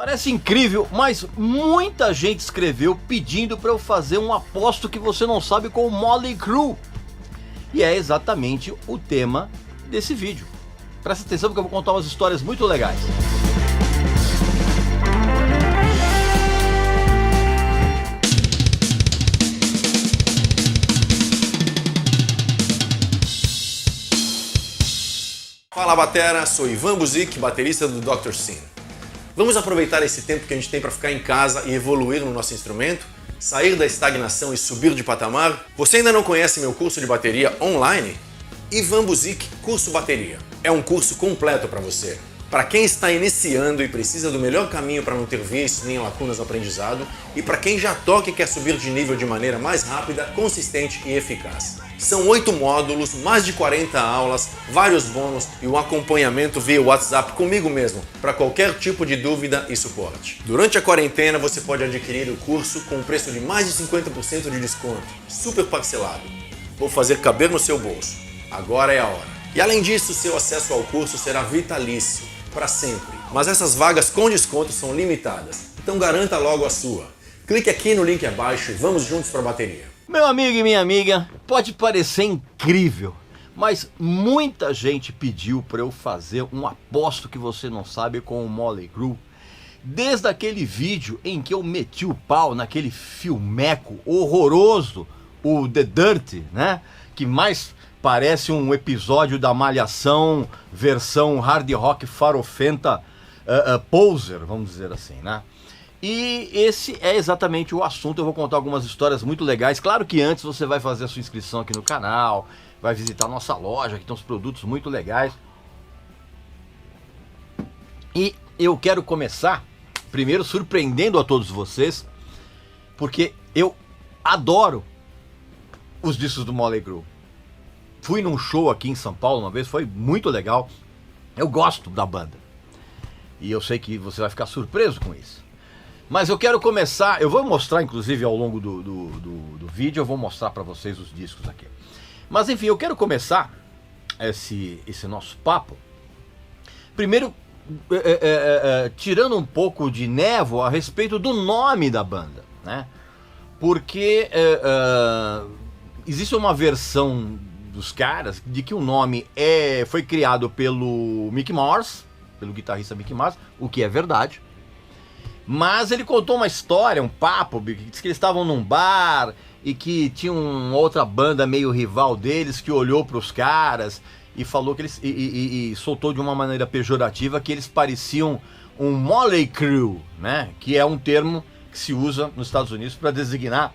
Parece incrível, mas muita gente escreveu pedindo para eu fazer um aposto que você não sabe com o Motley Crue. E é exatamente o tema desse vídeo. Presta atenção porque eu vou contar umas histórias muito legais. Fala batera, sou Ivan Buzik, baterista do Dr. Sim. Vamos aproveitar esse tempo que a gente tem para ficar em casa e evoluir no nosso instrumento, sair da estagnação e subir de patamar? Você ainda não conhece meu curso de bateria online? Ivan Buzik Curso Bateria. É um curso completo para você. Para quem está iniciando e precisa do melhor caminho para não ter vícios nem lacunas no aprendizado, e para quem já toca e quer subir de nível de maneira mais rápida, consistente e eficaz. São 8 módulos, mais de 40 aulas, vários bônus e um acompanhamento via WhatsApp comigo mesmo, para qualquer tipo de dúvida e suporte. Durante a quarentena você pode adquirir o curso com um preço de mais de 50% de desconto, super parcelado. Vou fazer caber no seu bolso. Agora é a hora. E além disso, seu acesso ao curso será vitalício, para sempre. Mas essas vagas com desconto são limitadas, então garanta logo a sua. Clique aqui no link abaixo e vamos juntos para a bateria. Meu amigo e minha amiga, pode parecer incrível, mas muita gente pediu para eu fazer um aposto que você não sabe com o Motley Crue. Desde aquele vídeo em que eu meti o pau naquele filmeco horroroso, o The Dirty, né? Que mais parece um episódio da Malhação, versão hard rock farofenta poser, vamos dizer assim, né? E esse é exatamente o assunto. Eu vou contar algumas histórias muito legais. Claro que antes você vai fazer a sua inscrição aqui no canal, vai visitar a nossa loja, que tem uns produtos muito legais. E eu quero começar, primeiro, surpreendendo a todos vocês, porque eu adoro os discos do Motley Crue. Fui num show aqui em São Paulo uma vez, foi muito legal. Eu gosto da banda. E eu sei que você vai ficar surpreso com isso. Mas eu quero começar, eu vou mostrar inclusive ao longo do vídeo, eu vou mostrar para vocês os discos aqui. Mas enfim, eu quero começar esse nosso papo, primeiro tirando um pouco de névoa a respeito do nome da banda, né? Porque existe uma versão dos caras de que o nome foi criado pelo Mick Mars, pelo guitarrista Mick Mars, o que é verdade. Mas ele contou uma história, um papo, que diz que eles estavam num bar e que tinha uma outra banda meio rival deles que olhou para os caras e falou que eles e soltou de uma maneira pejorativa que eles pareciam um Motley Crue, né? Que é um termo que se usa nos Estados Unidos para designar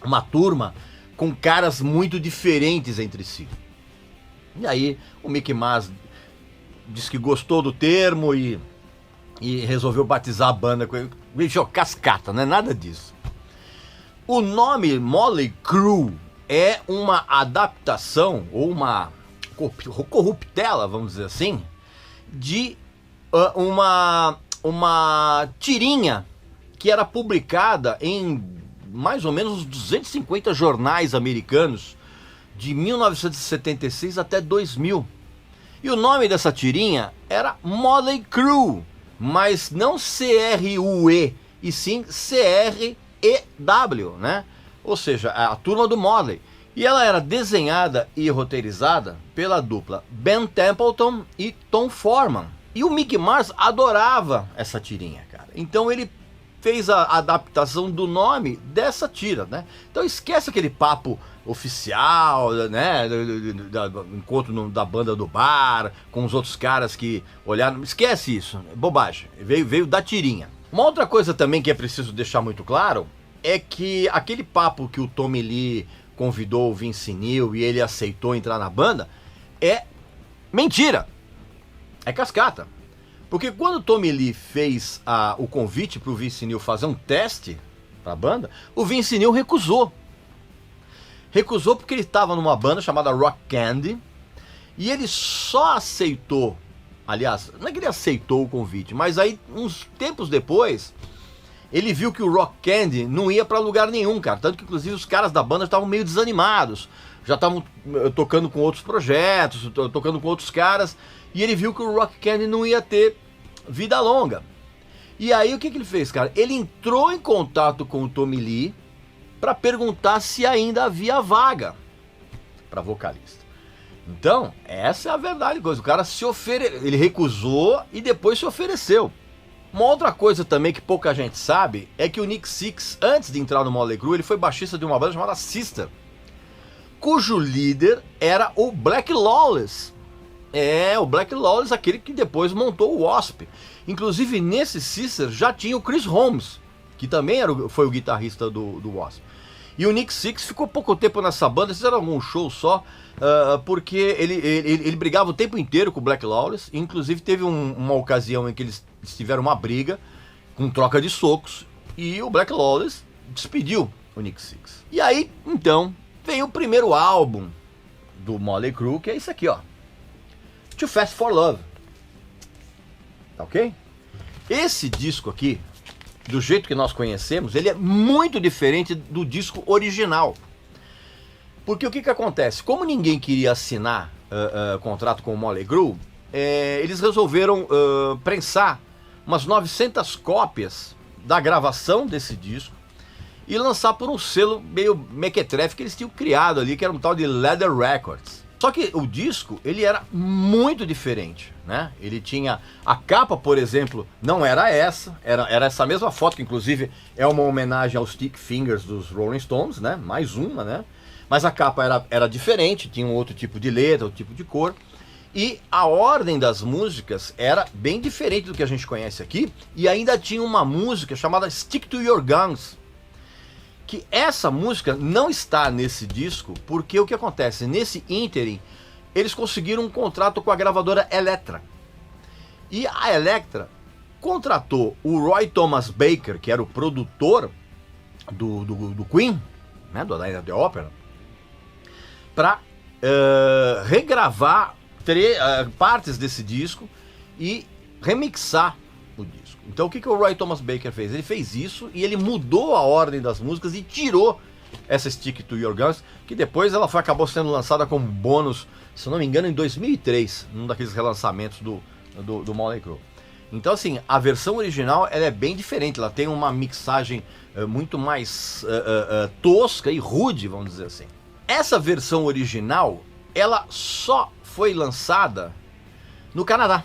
uma turma com caras muito diferentes entre si. E aí o Mick Mars disse que gostou do termo e resolveu batizar a banda com ele. Bicho, cascata, não é nada disso. O nome Motley Crue é uma adaptação, ou uma corruptela, vamos dizer assim, de uma tirinha que era publicada em mais ou menos uns 250 jornais americanos de 1976 até 2000. E o nome dessa tirinha era Motley Crue, mas não C-R-U-E, e sim C-R-E-W, né? Ou seja, a turma do Motley. E ela era desenhada e roteirizada pela dupla Ben Templeton e Tom Foreman. E o Mick Mars adorava essa tirinha, cara. Então ele fez a adaptação do nome dessa tira, né? Então esquece aquele papo oficial, né, do encontro da banda do bar, com os outros caras que olharam, esquece isso, bobagem, veio da tirinha. Uma outra coisa também que é preciso deixar muito claro, é que aquele papo que o Tommy Lee convidou o Vince Neil e ele aceitou entrar na banda, é mentira, é cascata. Porque quando o Tommy Lee fez o convite para o Vince Neil fazer um teste para a banda, o Vince Neil recusou. Recusou porque ele estava numa banda chamada Rock Candy e ele só aceitou, aliás, não é que ele aceitou o convite, mas aí uns tempos depois ele viu que o Rock Candy não ia para lugar nenhum, cara. Tanto que inclusive os caras da banda estavam meio desanimados, já estavam tocando com outros projetos, tocando com outros caras, e ele viu que o Rock Candy não ia ter vida longa. E aí o que ele fez, cara? Ele entrou em contato com o Tommy Lee para perguntar se ainda havia vaga para vocalista. Então, essa é a verdade, coisa. O cara ele recusou e depois se ofereceu. Uma outra coisa também que pouca gente sabe é que o Nick Six, antes de entrar no Motley Crue, ele foi baixista de uma banda chamada Sister, cujo líder era o Black Lawless. O Black Lawless, aquele que depois montou o Wasp. Inclusive, nesse Sister já tinha o Chris Holmes, que também foi o guitarrista do Wasp. E o Nick Six ficou pouco tempo nessa banda, eles fizeram algum show só, porque ele brigava o tempo inteiro com o Black Lawless. Inclusive teve uma ocasião em que eles tiveram uma briga, com troca de socos, e o Black Lawless despediu o Nick Six. E aí, então, veio o primeiro álbum do Motley Crue, que é isso aqui, ó. Too Fast for Love. Tá ok? Esse disco aqui, do jeito que nós conhecemos, ele é muito diferente do disco original. Porque o que acontece? Como ninguém queria assinar contrato com o Motley Crue, eles resolveram prensar umas 900 cópias da gravação desse disco e lançar por um selo meio mequetrefe que eles tinham criado ali, que era um tal de Leather Records. Só que o disco, ele era muito diferente, né? Ele tinha a capa, por exemplo, não era essa, era essa mesma foto, que inclusive é uma homenagem aos Stick Fingers dos Rolling Stones, né? Mais uma, né? Mas a capa era diferente, tinha um outro tipo de letra, outro tipo de cor. E a ordem das músicas era bem diferente do que a gente conhece aqui. E ainda tinha uma música chamada Stick to Your Guns, que essa música não está nesse disco, porque o que acontece? Nesse ínterim, eles conseguiram um contrato com a gravadora Elektra. E a Elektra contratou o Roy Thomas Baker, que era o produtor do Queen, né, do Night at the Opera, para regravar partes desse disco e remixar o disco. Então o que o Roy Thomas Baker fez? Ele fez isso e ele mudou a ordem das músicas e tirou essa Stick to Your Guns, que depois ela acabou sendo lançada como bônus, se eu não me engano, em 2003, num daqueles relançamentos do Motley Crue. Então assim, a versão original ela é bem diferente, ela tem uma mixagem muito mais tosca e rude, vamos dizer assim. Essa versão original, ela só foi lançada no Canadá,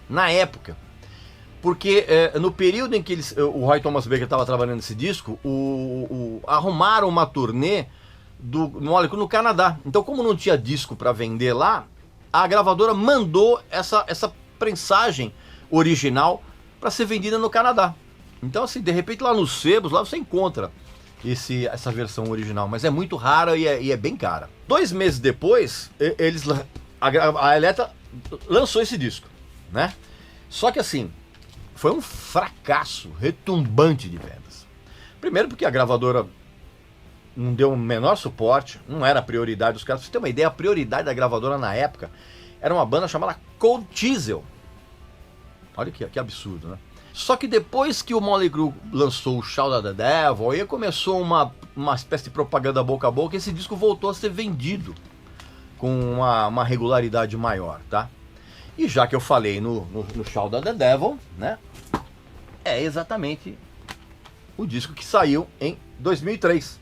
na época. Porque no período em que o Roy Thomas Baker estava trabalhando nesse disco, arrumaram uma turnê no Canadá. Então, como não tinha disco para vender lá, a gravadora mandou essa prensagem original para ser vendida no Canadá. Então, assim, de repente lá nos sebos, lá você encontra essa versão original, mas é muito rara e é bem cara. 2 meses depois, a Elektra lançou esse disco, né? Só que assim, foi um fracasso retumbante de vendas. Primeiro porque a gravadora não deu o menor suporte, não era a prioridade dos caras. Pra você ter uma ideia, a prioridade da gravadora na época era uma banda chamada Cold Chisel. Olha que absurdo, né? Só que depois que o Motley Crue lançou o Shout at the Devil, aí começou uma espécie de propaganda boca a boca, e esse disco voltou a ser vendido com uma regularidade maior, tá? E já que eu falei no Shout at the Devil, né? É exatamente o disco que saiu em 2003,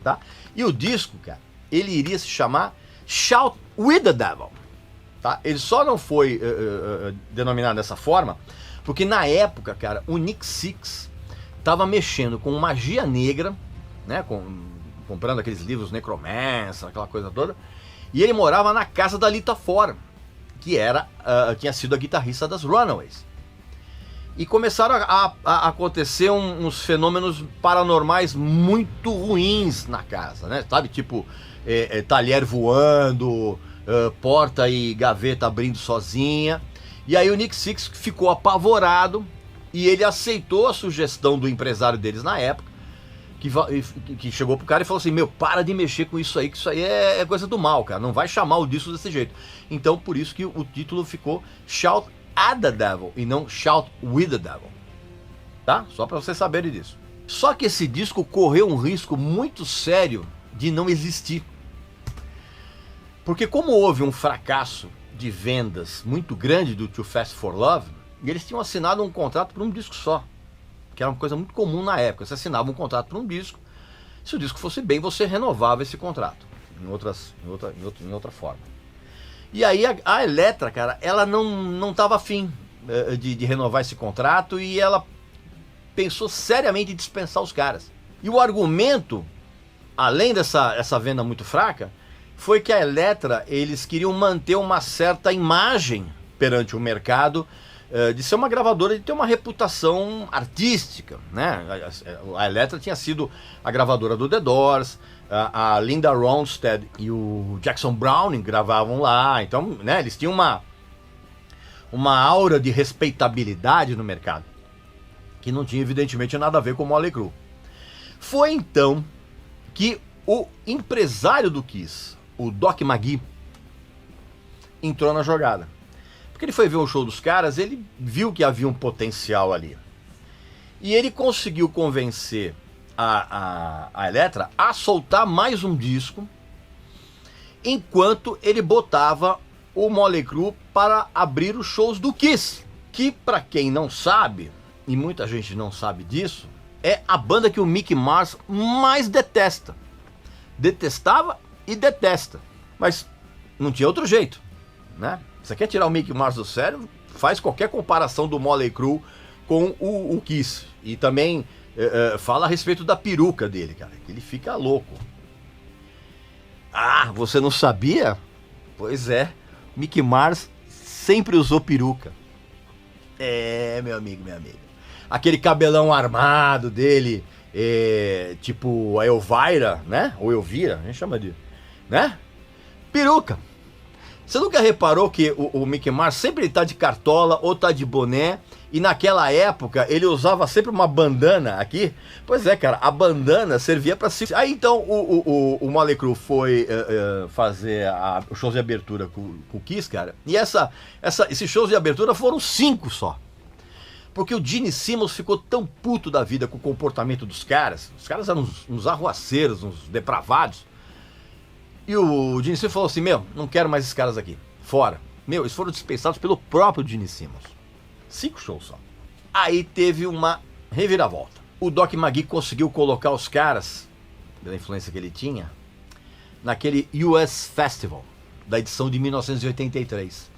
tá? E o disco, cara, ele iria se chamar Shout with the Devil, tá? Ele só não foi denominado dessa forma porque na época, cara, o Nick Six tava mexendo com magia negra, né? Comprando aqueles livros Necromancer, aquela coisa toda. E ele morava na casa da Lita Ford, que tinha sido a guitarrista das Runaways. E começaram a acontecer uns fenômenos paranormais muito ruins na casa, né? Sabe, tipo, talher voando, porta e gaveta abrindo sozinha. E aí o Nick Six ficou apavorado e ele aceitou a sugestão do empresário deles na época, que chegou pro cara e falou assim: meu, para de mexer com isso aí, que isso aí é coisa do mal, cara, não vai chamar o disco desse jeito. Então por isso que o título ficou Shout at the Devil e não Shout with the Devil, tá? Só para vocês saberem disso. Só que esse disco correu um risco muito sério de não existir, porque como houve um fracasso de vendas muito grande do Too Fast for Love, E eles tinham assinado um contrato por um disco só, que era uma coisa muito comum na época. Você assinava um contrato por um disco, se o disco fosse bem, você renovava esse contrato em outra forma. E aí a Elektra, cara, ela não estava afim de renovar esse contrato, e ela pensou seriamente em dispensar os caras. E o argumento, além dessa venda muito fraca, foi que a Elektra, eles queriam manter uma certa imagem perante o mercado, de ser uma gravadora, de ter uma reputação artística, né? A Elektra tinha sido a gravadora do The Doors, a Linda Ronstadt e o Jackson Browning gravavam lá, então, né, eles tinham uma aura de respeitabilidade no mercado, que não tinha evidentemente nada a ver com o Motley Crue. Foi então que o empresário do Kiss, o Doc McGhee, entrou na jogada. Porque ele foi ver o show dos caras, ele viu que havia um potencial ali. E ele conseguiu convencer a Elektra a soltar mais um disco, enquanto ele botava o Motley Crue para abrir os shows do Kiss, que, para quem não sabe, e muita gente não sabe disso, é a banda que o Mick Mars mais detesta. Detestava e detesta, mas não tinha outro jeito, né? Você quer tirar o Mick Mars do sério? Faz qualquer comparação do Motley Crue com o Kiss. E também fala a respeito da peruca dele, cara, que ele fica louco. Ah, você não sabia? Pois é, Mick Mars sempre usou peruca. É, meu amigo, minha amiga. Aquele cabelão armado dele, tipo a Elvira, né? Ou Elvira, a gente chama de, né? Peruca. Você nunca reparou que o Mick Mars sempre tá de cartola ou tá de boné? E naquela época ele usava sempre uma bandana aqui? Pois é, cara, a bandana servia pra se... Aí então o Motley Crue foi fazer os shows de abertura com o Kiss, cara. E esses shows de abertura foram 5 só. Porque o Gene Simmons ficou tão puto da vida com o comportamento dos caras. Os caras eram uns arruaceiros, uns depravados. E o Gene Simmons falou assim, não quero mais esses caras aqui, fora. Eles foram dispensados pelo próprio Gene Simmons. 5 shows só. Aí teve uma reviravolta. O Doc McGhee conseguiu colocar os caras, pela influência que ele tinha, naquele US Festival, da edição de 1983.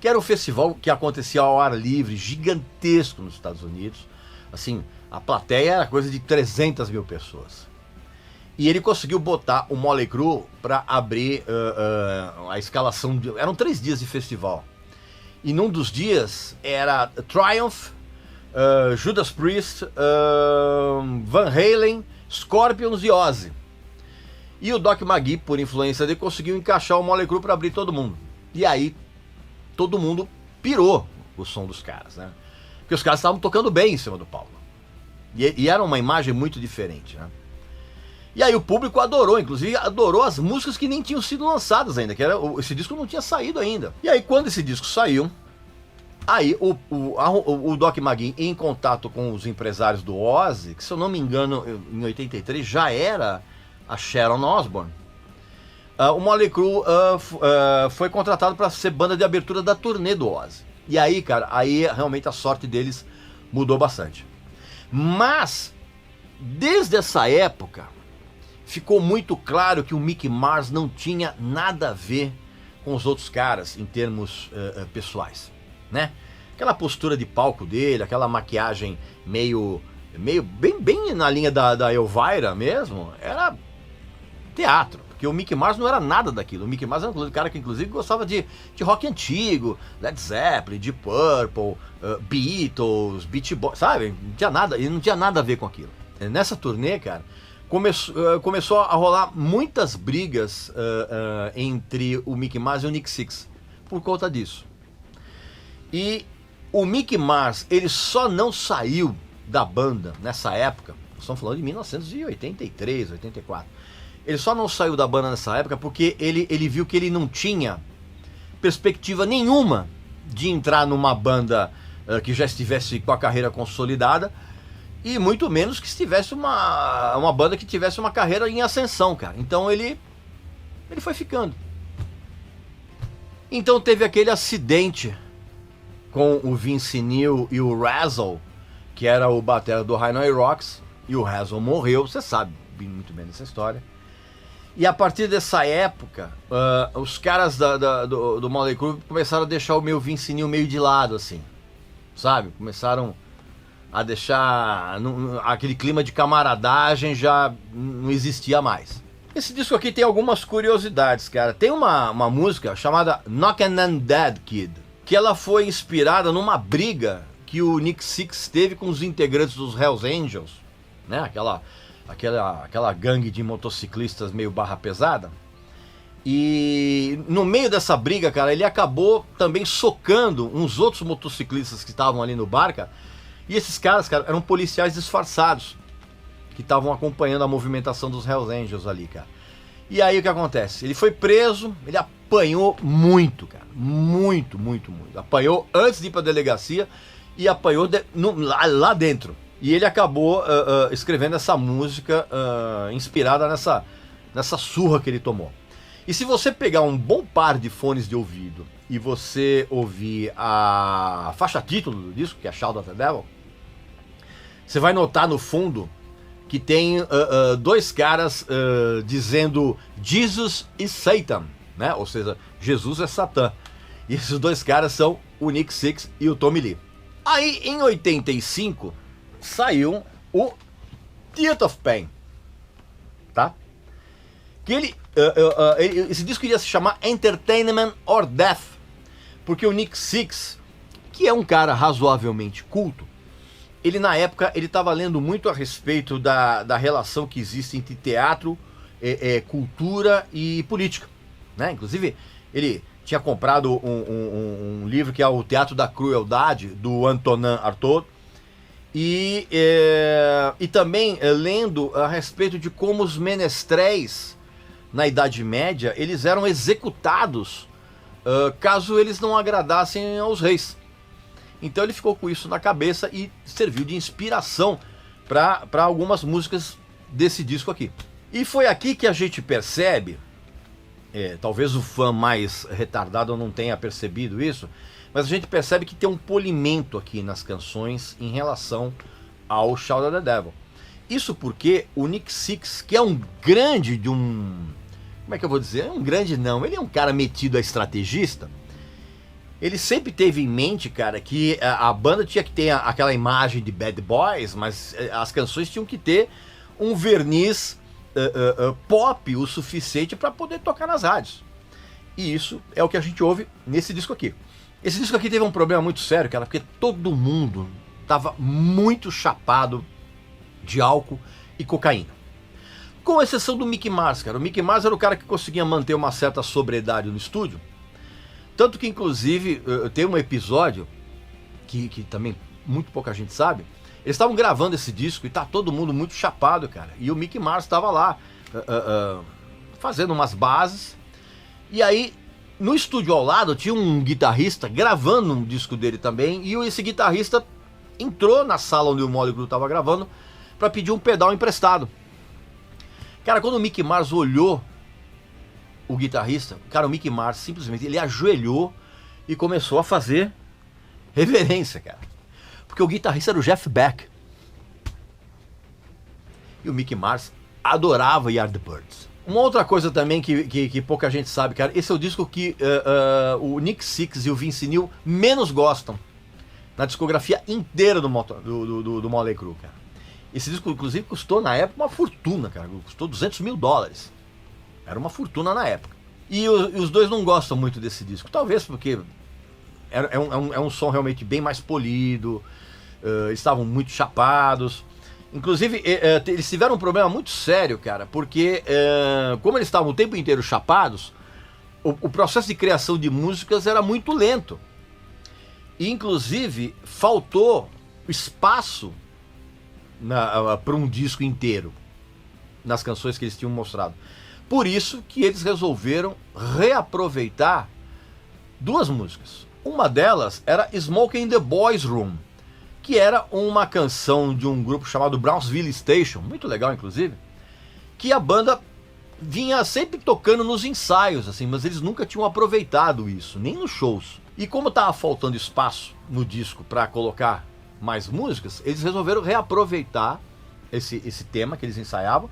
Que era um festival que acontecia ao ar livre, gigantesco nos Estados Unidos. Assim, a plateia era coisa de 300 mil pessoas. E ele conseguiu botar o Motley Crue para abrir a escalação. Eram 3 dias de festival. E num dos dias era Triumph, Judas Priest, Van Halen, Scorpions e Ozzy. E o Doc McGhee, por influência dele, conseguiu encaixar o Motley Crue para abrir todo mundo. E aí, todo mundo pirou o som dos caras, né? Porque os caras estavam tocando bem em cima do palco. E era uma imagem muito diferente, né? E aí o público adorou, inclusive adorou as músicas que nem tinham sido lançadas ainda, esse disco não tinha saído ainda. E aí quando esse disco saiu, aí o Doc McGhee, em contato com os empresários do Ozzy, que se eu não me engano em 83 já era a Sharon Osbourne, o Motley Crue foi contratado para ser banda de abertura da turnê do Ozzy. E aí, cara, aí realmente a sorte deles mudou bastante. Mas, desde essa época, ficou muito claro que o Mick Mars não tinha nada a ver com os outros caras em termos pessoais, né? Aquela postura de palco dele, aquela maquiagem meio bem na linha da Elvira mesmo, era teatro. Porque o Mick Mars não era nada daquilo. O Mick Mars era um cara que inclusive gostava de rock antigo, Led Zeppelin, Deep Purple, Beatles, Beach Boys, sabe? Não tinha nada, ele não tinha nada a ver com aquilo. Nessa turnê, cara, começou a rolar muitas brigas entre o Mick Mars e o Nick Sixx por conta disso. E o Mick Mars, ele só não saiu da banda nessa época, estamos falando de 1983, 84. Ele só não saiu da banda nessa época porque ele viu que ele não tinha perspectiva nenhuma de entrar numa banda que já estivesse com a carreira consolidada, e muito menos que estivesse uma banda que tivesse uma carreira em ascensão, cara. Então ele foi ficando. Então teve aquele acidente com o Vince Neil e o Razzle, que era o batera do Hanoi Rocks, e o Razzle morreu, você sabe muito bem dessa história. E a partir dessa época, os caras do Motley Crue começaram a deixar o meu Vince Neil meio de lado, assim, sabe? Começaram a deixar aquele clima de camaradagem, já não existia mais. Esse disco aqui tem algumas curiosidades, cara. Tem uma música chamada Knockin' on Dead Kid, que ela foi inspirada numa briga que o Nick Sixx teve com os integrantes dos Hells Angels, né? Aquela gangue de motociclistas meio barra pesada. E no meio dessa briga, cara, ele acabou também socando uns outros motociclistas que estavam ali no bar, cara. E esses caras, cara, eram policiais disfarçados que estavam acompanhando a movimentação dos Hells Angels ali, cara. E aí o que acontece? Ele foi preso, ele apanhou muito, cara. Muito. Apanhou antes de ir pra delegacia e apanhou lá dentro. E ele acabou escrevendo essa música inspirada nessa surra que ele tomou. E se você pegar um bom par de fones de ouvido e você ouvir a faixa título do disco, que é Shout at the Devil, você vai notar no fundo que tem dois caras dizendo Jesus is Satan, né? Ou seja, Jesus é Satã. E esses dois caras são o Nick Sixx e o Tommy Lee. Aí, em 85, saiu o Theatre of Pain, tá? Que esse disco iria se chamar Entertainment or Death, porque o Nick Sixx, que é um cara razoavelmente culto, ele na época ele estava lendo muito a respeito da relação que existe entre teatro, cultura e política, né? Inclusive ele tinha comprado um livro que é o Teatro da Crueldade, do Antonin Artaud, e também lendo a respeito de como os menestréis na Idade Média eles eram executados caso eles não agradassem aos reis. Então ele ficou com isso na cabeça e serviu de inspiração para algumas músicas desse disco aqui. E foi aqui que a gente percebe, talvez o fã mais retardado não tenha percebido isso, mas a gente percebe que tem um polimento aqui nas canções em relação ao Shout at the Devil. Isso porque o Nick Sixx, que é um grande como é que eu vou dizer? Um grande não, ele é um cara metido a estrategista. Ele sempre teve em mente, cara, que a banda tinha que ter aquela imagem de bad boys, mas as canções tinham que ter um verniz pop o suficiente para poder tocar nas rádios. E isso é o que a gente ouve nesse disco aqui. Esse disco aqui teve um problema muito sério, cara, porque todo mundo tava muito chapado de álcool e cocaína. Com exceção do Mick Mars, cara. O Mick Mars era o cara que conseguia manter uma certa sobriedade no estúdio. Tanto que, inclusive, tem um episódio que também muito pouca gente sabe. Eles estavam gravando esse disco e tá todo mundo muito chapado, cara. E o Mick Mars estava lá fazendo umas bases. E aí, no estúdio ao lado, tinha um guitarrista gravando um disco dele também. E esse guitarrista entrou na sala onde o Motley Crue estava gravando para pedir um pedal emprestado. Cara, quando o Mick Mars olhou o guitarrista, cara, o Mick Mars simplesmente ele ajoelhou e começou a fazer reverência, cara. Porque o guitarrista era o Jeff Beck. E o Mick Mars adorava Yardbirds. Uma outra coisa também que pouca gente sabe, cara, esse é o disco que o Nick Sixx e o Vince Neil menos gostam na discografia inteira do Motley Crue, cara. Esse disco, inclusive, custou na época uma fortuna, cara. Custou $200 mil. Era uma fortuna na época. E os dois não gostam muito desse disco. Talvez porque é um som realmente bem mais polido. Estavam muito chapados. Inclusive, eles tiveram um problema muito sério, cara. Porque como eles estavam o tempo inteiro chapados, o processo de criação de músicas era muito lento. E, inclusive, faltou espaço para um disco inteiro nas canções que eles tinham mostrado. Por isso que eles resolveram reaproveitar duas músicas. Uma delas era Smoking in the Boys Room, que era uma canção de um grupo chamado Brownsville Station, muito legal inclusive, que a banda vinha sempre tocando nos ensaios, assim, mas eles nunca tinham aproveitado isso, nem nos shows. E como estava faltando espaço no disco para colocar mais músicas, eles resolveram reaproveitar esse tema que eles ensaiavam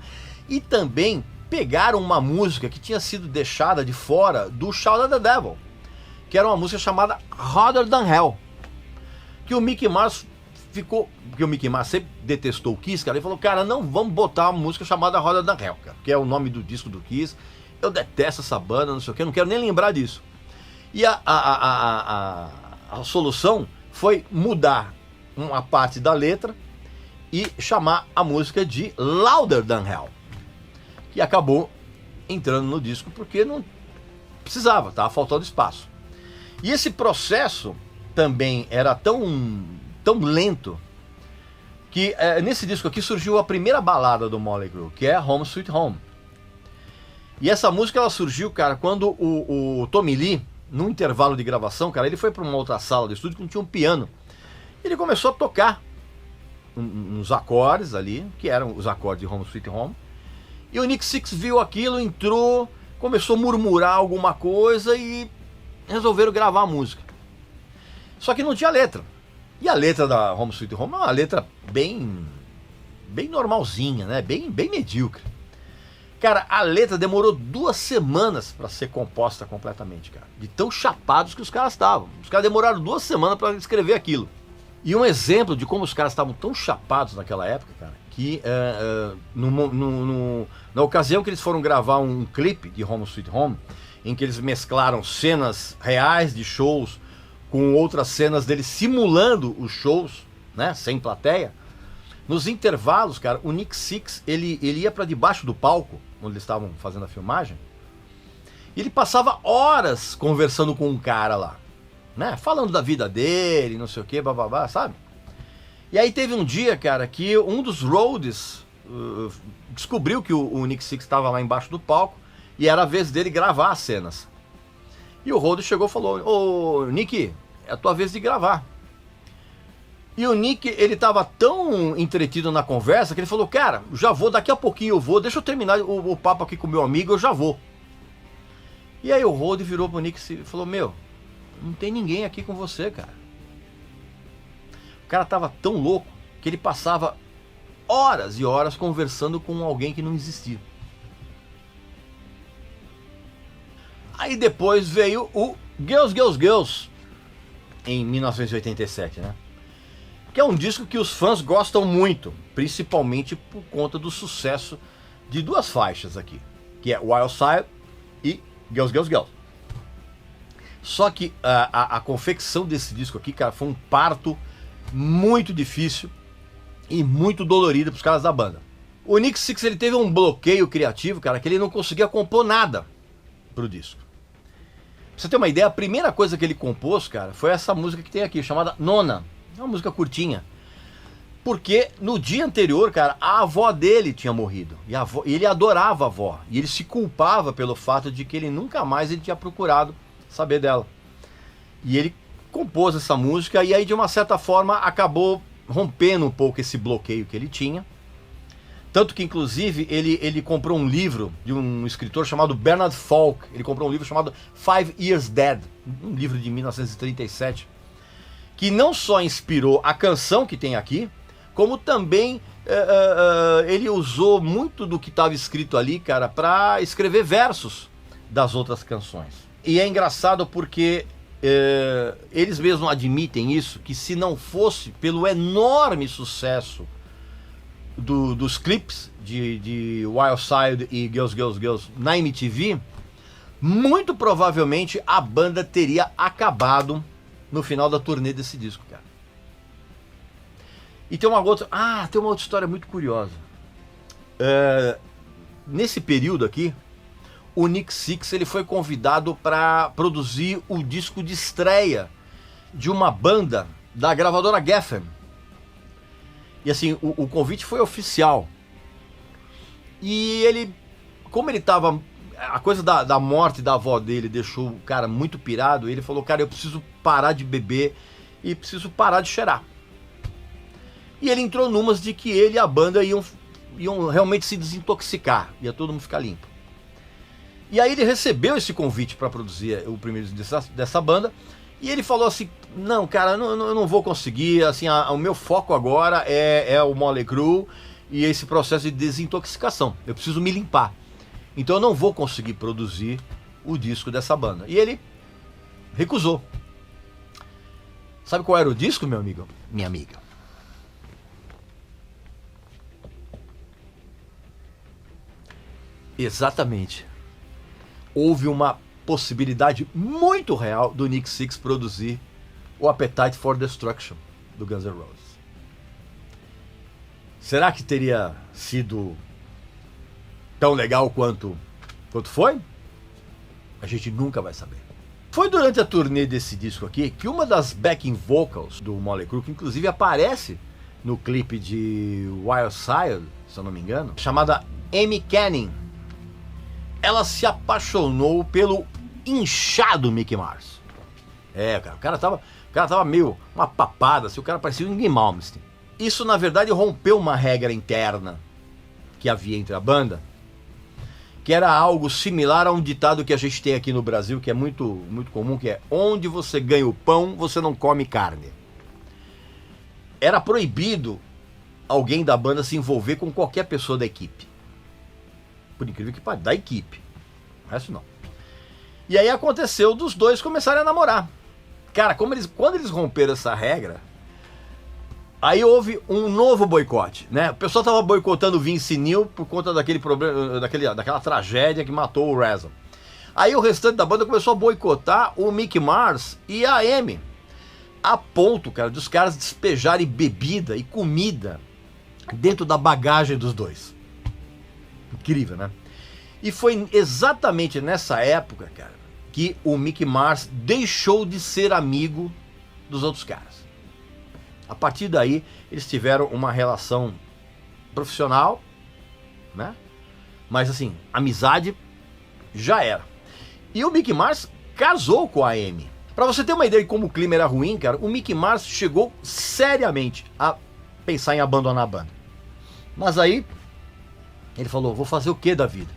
e também pegaram uma música que tinha sido deixada de fora do Shout at the Devil, que era uma música chamada Hotter Than Hell, que o Mickey Mars ficou, porque o Mickey Mars sempre detestou o Kiss, cara, ele falou, cara, não vamos botar uma música chamada Hotter Than Hell, cara, que é o nome do disco do Kiss, eu detesto essa banda, não sei o que, não quero nem lembrar disso. E a solução foi mudar uma parte da letra e chamar a música de Louder Than Hell, que acabou entrando no disco porque não precisava, estava faltando espaço. E esse processo também era tão lento que nesse disco aqui surgiu a primeira balada do Mötley Crüe, que é Home Sweet Home. E essa música ela surgiu, cara, quando o Tommy Lee, num intervalo de gravação, cara, ele foi para uma outra sala do estúdio que não tinha um piano. Ele começou a tocar uns acordes ali, que eram os acordes de Home Sweet Home. E o Nick Six viu aquilo, entrou, começou a murmurar alguma coisa e resolveram gravar a música. Só que não tinha letra. E a letra da Home Sweet Home é uma letra bem normalzinha, né? Bem medíocre. Cara, a letra demorou 2 semanas para ser composta completamente, cara. De tão chapados que os caras estavam. Os caras demoraram 2 semanas para escrever aquilo. E um exemplo de como os caras estavam tão chapados naquela época, cara, que na ocasião que eles foram gravar um clipe de Home Sweet Home, em que eles mesclaram cenas reais de shows com outras cenas deles simulando os shows, né, sem plateia. Nos intervalos, cara, o Nick Six, ele ia para debaixo do palco, onde eles estavam fazendo a filmagem, e ele passava horas conversando com um cara lá, né, falando da vida dele, não sei o que, bababá, sabe? E aí teve um dia, cara, que um dos roadies descobriu que o Nick Six estava lá embaixo do palco e era a vez dele gravar as cenas. E o roadie chegou e falou, ô Nick, é a tua vez de gravar. E o Nick, ele tava tão entretido na conversa que ele falou, cara, já vou, daqui a pouquinho eu vou, deixa eu terminar o papo aqui com o meu amigo, eu já vou. E aí o roadie virou pro Nick e falou, meu, não tem ninguém aqui com você, cara. O cara tava tão louco que ele passava horas e horas conversando com alguém que não existia. Aí depois veio o Girls, Girls, Girls, em 1987, né? Que é um disco que os fãs gostam muito, principalmente por conta do sucesso de 2 faixas aqui, que é Wild Side e Girls, Girls, Girls. Só que a confecção desse disco aqui, cara, foi um parto muito difícil e muito dolorido para os caras da banda. O Nick Six, ele teve um bloqueio criativo, cara, que ele não conseguia compor nada pro disco. Pra você ter uma ideia, a primeira coisa que ele compôs, cara, foi essa música que tem aqui, chamada Nona. É uma música curtinha. Porque no dia anterior, cara, a avó dele tinha morrido. E ele adorava a avó. E ele se culpava pelo fato de que ele nunca mais ele tinha procurado saber dela. E ele compôs essa música e aí, de uma certa forma, acabou rompendo um pouco esse bloqueio que ele tinha. Tanto que, inclusive, ele comprou um livro de um escritor chamado Bernard Falk. Ele comprou um livro chamado 5 Years Dead, um livro de 1937, que não só inspirou a canção que tem aqui, como também ele usou muito do que estava escrito ali, cara, para escrever versos das outras canções. E é engraçado porque eles mesmos admitem isso, que se não fosse pelo enorme sucesso dos clipes de Wild Side e Girls, Girls, Girls na MTV, muito provavelmente a banda teria acabado no final da turnê desse disco, cara. E tem uma outra história muito curiosa. Nesse período aqui, o Nick Six, ele foi convidado para produzir o disco de estreia de uma banda da gravadora Geffen. E assim, o convite foi oficial. E ele, como ele tava, a coisa da morte da avó dele deixou o cara muito pirado, ele falou, cara, eu preciso parar de beber e preciso parar de cheirar. E ele entrou numas de que ele e a banda iam realmente se desintoxicar, ia todo mundo ficar limpo. E aí ele recebeu esse convite para produzir o primeiro dessa banda, E ele falou assim, não, cara, eu não vou conseguir, assim, o meu foco agora é o Mötley Crüe e esse processo de desintoxicação. Eu preciso me limpar. Então eu não vou conseguir produzir o disco dessa banda. E ele recusou. Sabe qual era o disco, meu amigo? Minha amiga. Exatamente. Houve uma possibilidade muito real do Nick Six produzir o Appetite for Destruction do Guns N' Roses. Será que teria sido tão legal quanto foi? A gente nunca vai saber. Foi durante a turnê desse disco aqui que uma das backing vocals do Mötley Crüe, que inclusive aparece no clipe de Wild Side, se eu não me engano, chamada Amy Canning, ela se apaixonou pelo inchado Mick Mars. Cara, o cara tava meio uma papada, assim, o cara parecia um Ingrid Malmsteen. Isso, na verdade, rompeu uma regra interna que havia entre a banda, que era algo similar a um ditado que a gente tem aqui no Brasil, que é muito, muito comum, que é: onde você ganha o pão, você não come carne. Era proibido alguém da banda se envolver com qualquer pessoa da equipe. Por incrível que pareça, da equipe. O resto não. E aí aconteceu dos dois começarem a namorar. Cara, quando eles romperam essa regra, aí houve um novo boicote, né? O pessoal tava boicotando o Vince Neil por conta daquele problema, daquela tragédia que matou o Razor. Aí o restante da banda começou a boicotar o Mick Mars e a Amy. A ponto, cara, dos caras despejarem bebida e comida dentro da bagagem dos dois. Incrível, né? E foi exatamente nessa época, cara, que o Mick Mars deixou de ser amigo dos outros caras. A partir daí, eles tiveram uma relação profissional, né? Mas assim, amizade já era. E o Mick Mars casou com a Amy. Pra você ter uma ideia de como o clima era ruim, cara, o Mick Mars chegou seriamente a pensar em abandonar a banda. Mas aí, ele falou, vou fazer o que da vida?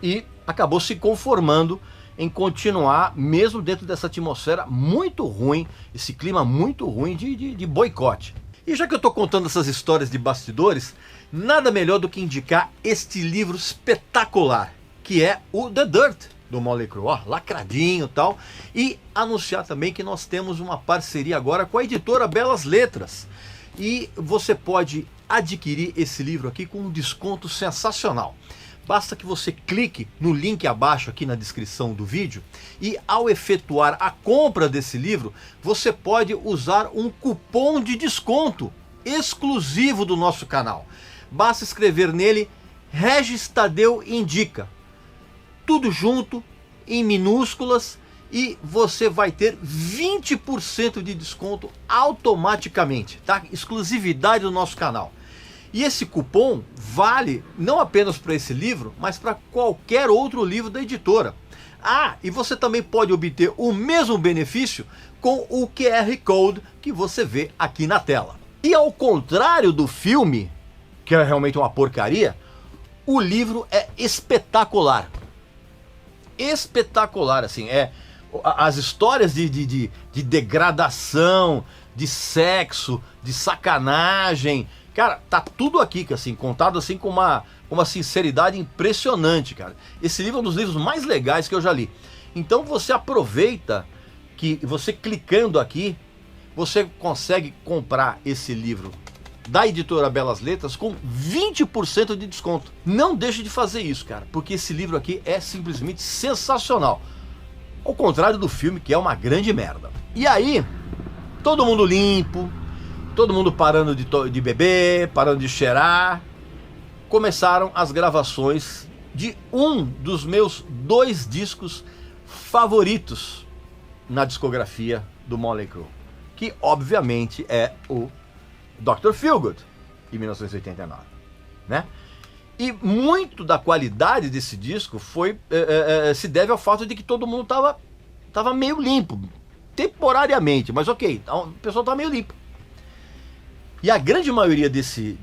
E acabou se conformando em continuar, mesmo dentro dessa atmosfera muito ruim, esse clima muito ruim de boicote. E já que eu tô contando essas histórias de bastidores, nada melhor do que indicar este livro espetacular, que é o The Dirt, do Mötley Crüe, ó, lacradinho e tal, e anunciar também que nós temos uma parceria agora com a editora Belas Letras, e você pode adquirir esse livro aqui com um desconto sensacional. Basta que você clique no link abaixo aqui na descrição do vídeo e ao efetuar a compra desse livro, você pode usar um cupom de desconto exclusivo do nosso canal. Basta escrever nele Regis Tadeu Indica. Tudo junto, em minúsculas, e você vai ter 20% de desconto automaticamente, tá? Exclusividade do nosso canal. E esse cupom vale não apenas para esse livro, mas para qualquer outro livro da editora. Ah, e você também pode obter o mesmo benefício com o QR Code que você vê aqui na tela. E ao contrário do filme, que é realmente uma porcaria, o livro é espetacular. Espetacular, assim, as histórias de degradação, de sexo, de sacanagem. Cara, tá tudo aqui, assim, contado assim com uma sinceridade impressionante, cara. Esse livro é um dos livros mais legais que eu já li. Então você aproveita que você clicando aqui, você consegue comprar esse livro da editora Belas Letras com 20% de desconto. Não deixe de fazer isso, cara, porque esse livro aqui é simplesmente sensacional. Ao contrário do filme, que é uma grande merda. E aí, todo mundo limpo, todo mundo parando de beber, parando de cheirar. Começaram as gravações de um dos meus 2 discos favoritos na discografia do Mötley Crüe, que obviamente é o Dr. Feelgood, em 1989, né? E muito da qualidade desse disco se deve ao fato de que todo mundo tava meio limpo, temporariamente, mas ok, o pessoal tava meio limpo. E a grande maioria desse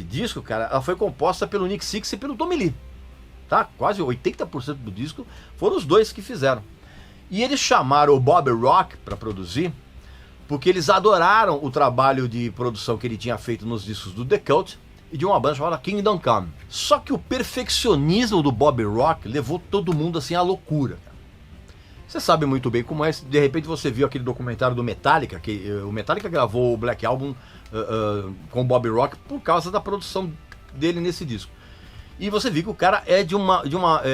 disco, cara, ela foi composta pelo Nick Six e pelo Tommy Lee, tá? Quase 80% do disco foram os dois que fizeram. E eles chamaram o Bob Rock para produzir, porque eles adoraram o trabalho de produção que ele tinha feito nos discos do The Cult e de uma banda chamada Kingdom Come. Só que o perfeccionismo do Bob Rock levou todo mundo assim à loucura. Você sabe muito bem como é. De repente você viu aquele documentário do Metallica, que o Metallica gravou o Black Album com o Bob Rock por causa da produção dele nesse disco. E você viu que o cara é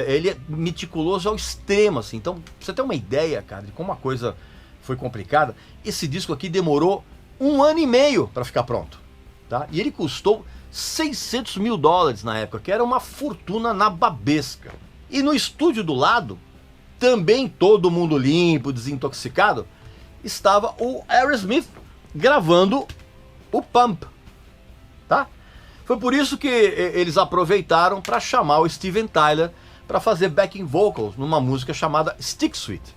ele é meticuloso ao extremo, assim. Então, pra você ter uma ideia, cara, de como a coisa foi complicada, esse disco aqui demorou 1 ano e meio para ficar pronto, tá? E ele custou $600 mil na época, que era uma fortuna nababesca. E no estúdio do lado, também todo mundo limpo, desintoxicado, estava o Aerosmith gravando o Pump, tá? Foi por isso que eles aproveitaram para chamar o Steven Tyler para fazer backing vocals numa música chamada Stick Sweet,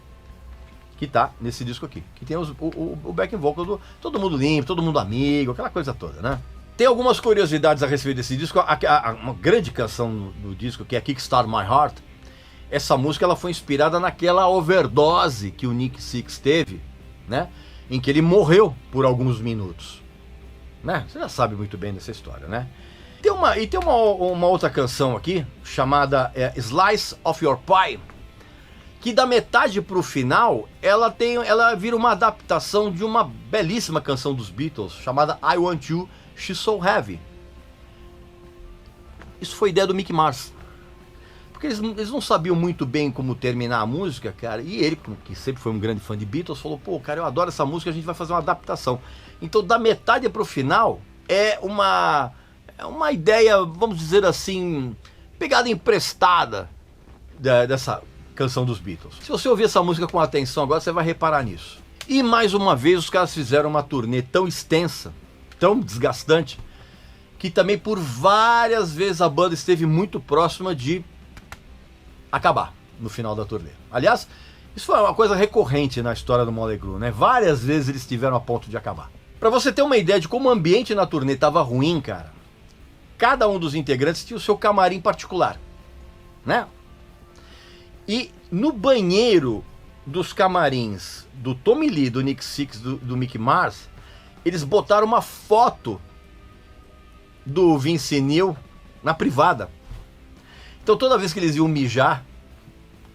que tá nesse disco aqui, que tem o backing vocal do todo mundo limpo, todo mundo amigo, aquela coisa toda, né? Tem algumas curiosidades a respeito desse disco. Uma grande canção do disco, que é Kickstart My Heart, essa música ela foi inspirada naquela overdose que o Nick Sixx teve, né? Em que ele morreu por alguns minutos, né? Você já sabe muito bem dessa história, né? Tem uma outra canção aqui, chamada Slice of Your Pie, que da metade pro final, ela vira uma adaptação de uma belíssima canção dos Beatles, chamada I Want You, She's So Heavy. Isso foi ideia do Mick Mars. Porque eles não sabiam muito bem como terminar a música, cara, e ele, que sempre foi um grande fã de Beatles, falou, pô, cara, eu adoro essa música, a gente vai fazer uma adaptação. Então, da metade pro final, é uma ideia, vamos dizer assim, pegada emprestada dessa canção dos Beatles. Se você ouvir essa música com atenção agora, você vai reparar nisso. E mais uma vez, os caras fizeram uma turnê tão extensa, tão desgastante, que também por várias vezes a banda esteve muito próxima de acabar no final da turnê. Aliás, isso foi uma coisa recorrente na história do Motley Crue, né? Várias vezes eles estiveram a ponto de acabar. Pra você ter uma ideia de como o ambiente na turnê tava ruim, cara, cada um dos integrantes tinha o seu camarim particular, né? E no banheiro dos camarins do Tommy Lee, do Nick Sixx, do Mick Mars, eles botaram uma foto do Vince Neil na privada. Então toda vez que eles iam mijar,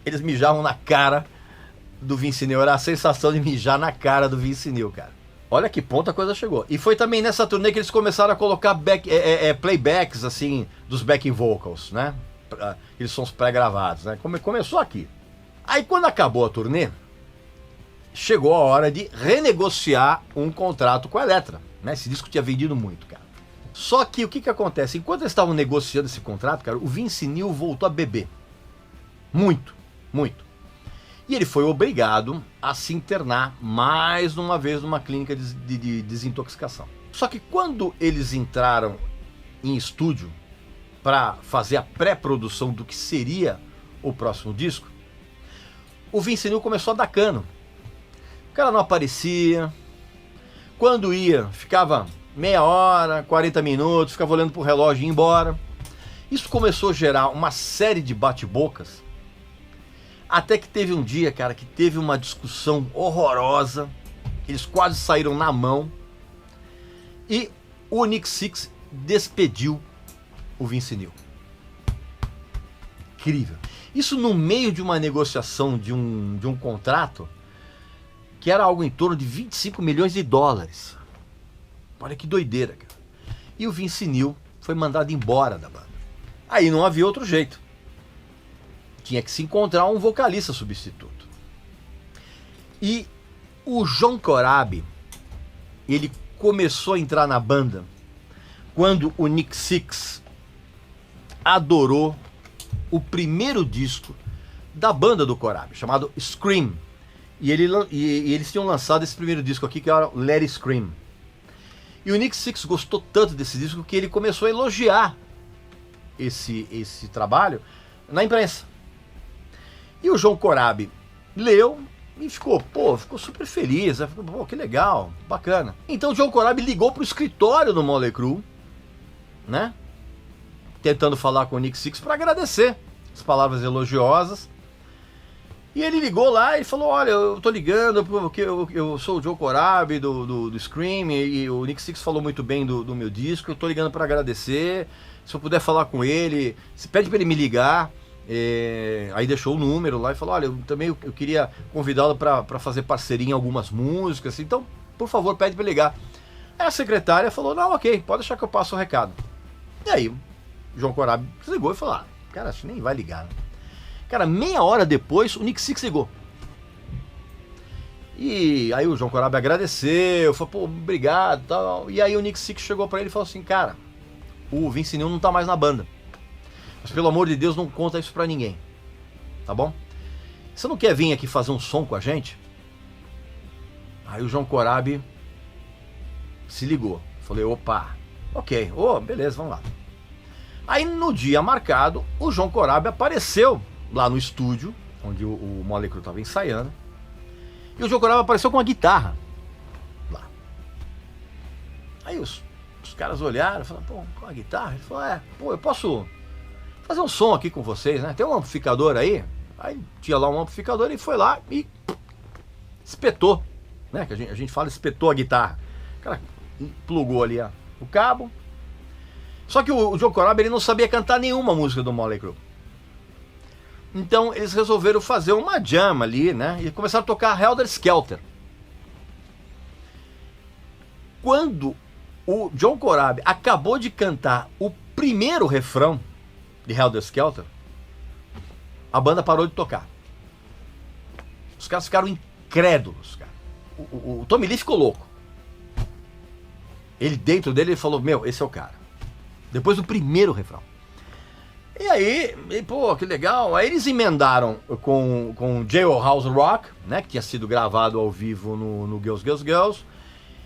eles mijavam na cara do Vince Neil. Era a sensação de mijar na cara do Vince Neil, cara. Olha que ponto a coisa chegou. E foi também nessa turnê que eles começaram a colocar playbacks, assim, dos backing vocals, né? Aqueles sons pré-gravados, né? Começou aqui. Aí quando acabou a turnê, chegou a hora de renegociar um contrato com a Elektra, né? Esse disco tinha vendido muito, cara. Só que o que acontece? Enquanto eles estavam negociando esse contrato, cara, o Vince Neil voltou a beber. Muito, muito. E ele foi obrigado a se internar mais uma vez numa clínica de desintoxicação. Só que quando eles entraram em estúdio para fazer a pré-produção do que seria o próximo disco, o Vince Neil começou a dar cano. O cara não aparecia. Quando ia, ficava meia hora, 40 minutos, ficava olhando pro relógio e ia embora. Isso começou a gerar uma série de bate-bocas, até que teve um dia, cara, que teve uma discussão horrorosa, eles quase saíram na mão, e o Nick Sixx despediu o Vince Neil. Incrível. Isso no meio de uma negociação de um contrato que era algo em torno de $25 milhões. Olha que doideira, cara. E o Vince Neil foi mandado embora da banda. Aí não havia outro jeito. Tinha que se encontrar um vocalista substituto. E o John Corabi, ele começou a entrar na banda quando o Nick Sixx adorou o primeiro disco da banda do Corabi, chamado Scream. E eles tinham lançado esse primeiro disco aqui, que era Let It Scream. E o Nick Sixx gostou tanto desse disco que ele começou a elogiar esse trabalho na imprensa. E o John Corabi leu e ficou super feliz. Ficou, pô, que legal, bacana. Então o John Corabi ligou pro escritório do Motley Crue, né? Tentando falar com o Nick Sixx para agradecer as palavras elogiosas. E ele ligou lá e falou, olha, eu tô ligando porque eu sou o Joe Corabi do Scream e o Nick Six falou muito bem do meu disco, eu tô ligando para agradecer, se eu puder falar com ele, se pede para ele me ligar. Aí deixou o número lá e falou, olha, eu queria convidá-lo para fazer parceria em algumas músicas, então, por favor, pede para ligar. Aí a secretária falou, não, ok, pode deixar que eu passo o recado. E aí o João Corabi ligou e falou, cara, acho que nem vai ligar, né? Cara, meia hora depois, o Nick Six ligou. E aí o João Corabi agradeceu, falou, pô, obrigado e tal. E aí o Nick Six chegou pra ele e falou assim, cara, o Vince Neil não tá mais na banda. Mas pelo amor de Deus, não conta isso pra ninguém. Tá bom? Você não quer vir aqui fazer um som com a gente? Aí o João Corabi se ligou. Falei, opa, ok, beleza, vamos lá. Aí no dia marcado, o João Corabi apareceu lá no estúdio, onde o Motley Crue estava ensaiando, e o João Corabi apareceu com uma guitarra lá. Aí os caras olharam e falaram, pô, com a guitarra? Ele falou, eu posso fazer um som aqui com vocês, né? Tem um amplificador aí? Aí tinha lá um amplificador e foi lá e espetou, né? Que a gente fala espetou a guitarra. O cara plugou ali o cabo. Só que o Joe Corabi ele não sabia cantar nenhuma música do Motley Crue. Então eles resolveram fazer uma jam ali, né? E começaram a tocar Helter Skelter. Quando o Joe Corabi acabou de cantar o primeiro refrão de Helter Skelter, a banda parou de tocar. Os caras ficaram incrédulos, cara. O Tommy Lee ficou louco. Ele dentro dele ele falou, meu, esse é o cara. Depois do primeiro refrão. E aí, pô, que legal. Aí eles emendaram com Jailhouse Rock, né? Que tinha sido gravado ao vivo no Girls, Girls, Girls.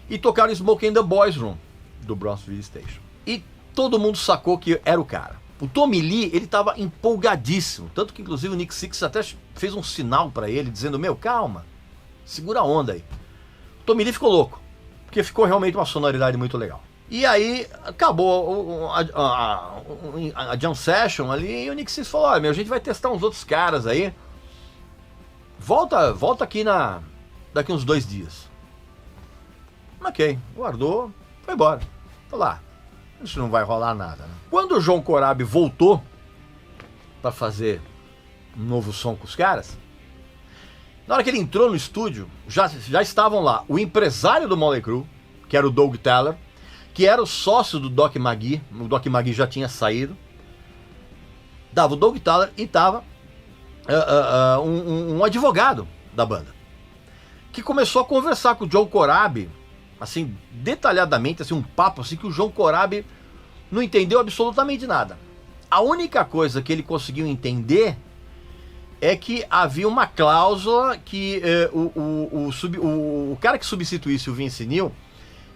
E tocaram Smoke in the Boys Room, do Bronxville Station. E todo mundo sacou que era o cara. O Tommy Lee, ele tava empolgadíssimo. Tanto que, inclusive, o Nick Six até fez um sinal pra ele, dizendo, meu, calma, segura a onda aí. O Tommy Lee ficou louco, porque ficou realmente uma sonoridade muito legal. E aí acabou a jam session ali e o Nick Six falou, olha, a gente vai testar uns outros caras aí. Volta aqui daqui uns 2 dias. Ok, guardou, foi embora. Falou lá, isso não vai rolar nada, né? Quando o João Corabi voltou para fazer um novo som com os caras, na hora que ele entrou no estúdio, já estavam lá o empresário do Motley Crue, que era o Doug Taylor, que era o sócio do Doc Magee. O Doc Magee já tinha saído. Dava o Doug Taylor e tava um advogado da banda, que começou a conversar com o Joe Corabi, assim, detalhadamente, assim, um papo assim que o João Corabi não entendeu absolutamente nada. A única coisa que ele conseguiu entender é que havia uma cláusula que o cara que substituísse o Vince Neil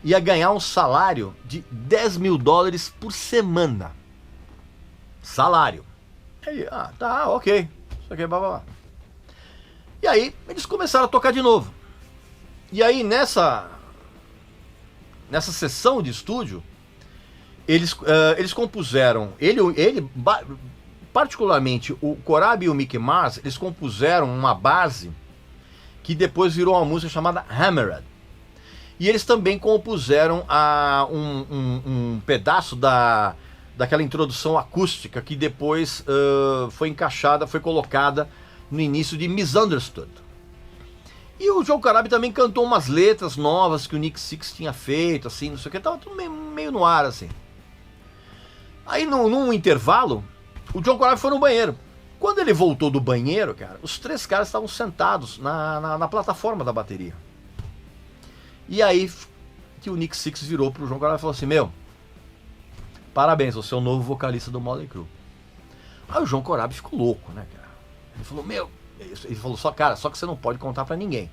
ia ganhar um salário de $10.000 por semana. Salário. Aí, tá, ok. Isso aqui é blá. E aí, eles começaram a tocar de novo. E aí, nessa sessão de estúdio, eles compuseram, particularmente o Corabi e o Mick Mars, eles compuseram uma base que depois virou uma música chamada Hammered. E eles também compuseram um pedaço daquela introdução acústica que depois foi encaixada, foi colocada no início de Misunderstood. E o Joe Corabi também cantou umas letras novas que o Nick Six tinha feito, assim, não sei o que, tava tudo meio no ar, assim. Aí, num intervalo, o Joe Corabi foi no banheiro. Quando ele voltou do banheiro, cara, os 3 caras estavam sentados na plataforma da bateria. E aí que o Nick Six virou pro João Corabi e falou assim, meu, parabéns, você é o novo vocalista do Motley Crue. Aí o João Corabi ficou louco, né, cara? Ele falou, meu, ele falou, só que você não pode contar pra ninguém.